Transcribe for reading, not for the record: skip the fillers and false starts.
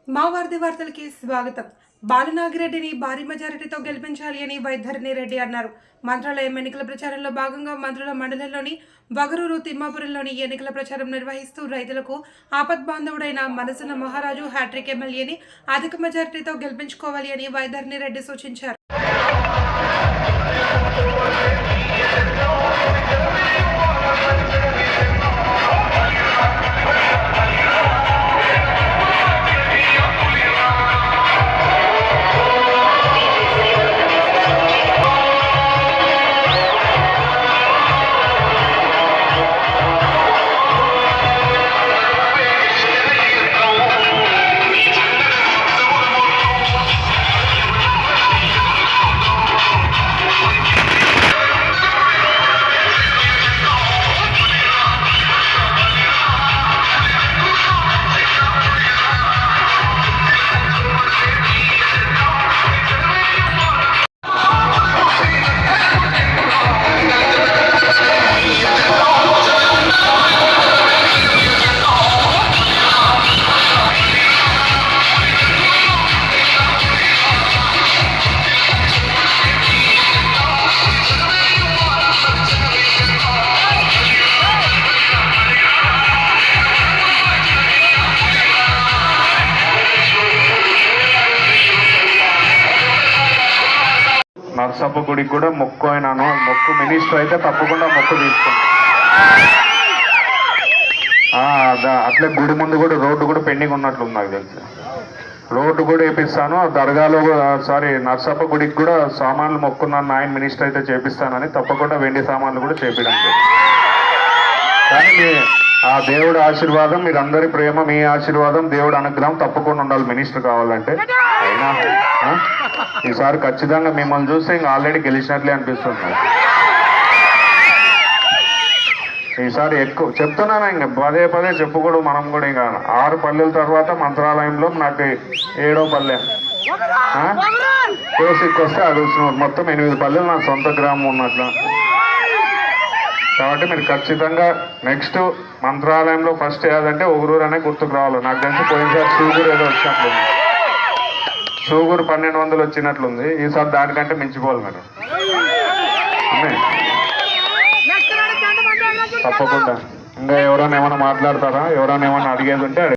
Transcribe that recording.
మా వార్ది వార్తలకి స్వాగతం. బాలునాగిరెడ్డిని భారీ మెజారిటీతో గెలిపించాలి అని వైధరణి రెడ్డి అన్నారు. మంత్రాలయం ఎన్నికల ప్రచారంలో భాగంగా మంత్రుల మండలంలోని వగరూరు తిమ్మాపురంలోని ఎన్నికల ప్రచారం నిర్వహిస్తూ రైతులకు ఆపద్బాంధవుడైన మనసున మహారాజు హ్యాట్రిక్ ఎమ్మెల్యేని అధిక మెజారిటీతో గెలిపించుకోవాలి అని వైధరణి రెడ్డి సూచించారు. నర్సప్ప గుడికి కూడా మొక్కు అయినాను. మొక్కు మినిస్టర్ అయితే తప్పకుండా మొక్కు తీసుకుంటాను. అట్లే గుడి ముందు కూడా రోడ్డు కూడా పెండింగ్ ఉన్నట్లుంది నాకు తెలిసి. రోడ్డు కూడా వేపిస్తాను. దర్గాలో నర్సప్ప గుడికి కూడా సామాన్లు మొక్కున్నాను, ఆయన మినిస్టర్ అయితే చేపిస్తానని తప్పకుండా వెండి సామాన్లు కూడా చేపించడం జరిగింది. కానీ ఆ దేవుడి ఆశీర్వాదం, మీరందరి ప్రేమ, మీ ఆశీర్వాదం, దేవుడి అనుగ్రహం తప్పకుండా ఉండాలి మినిస్టర్ కావాలంటే. అయినా ఈసారి ఖచ్చితంగా మిమ్మల్ని చూస్తే ఇంకా ఆల్రెడీ గెలిచినట్లే అనిపిస్తుంది. ఈసారి ఎక్కువ చెప్తున్నాను, ఇంకా పదే పదే చెప్పుకోడు. మనం కూడా ఇంకా 6 పల్లెల తర్వాత మంత్రాలయంలో నాకు 7వ పల్లె కోసికి వస్తే అది వచ్చిన మొత్తం 8 పల్లెలు నా సొంత గ్రామం ఉన్నట్లు. కాబట్టి మీరు ఖచ్చితంగా నెక్స్ట్ మంత్రాలయంలో ఫస్ట్ ఏదంటే ఒగరూరు అనే గుర్తుకు రావాలి. నాకు తెలిసి పోయినసారి షూగూరు ఏదో వచ్చినట్లుంది, షూగూరు 1200 వచ్చినట్లుంది. ఈసారి దానికంటే మించిపోవాలి మీరు. తప్పకుండా ఇంకా ఎవరైనా ఏమైనా మాట్లాడతారా? ఎవరైనా ఏమైనా అడిగేది ఉంటే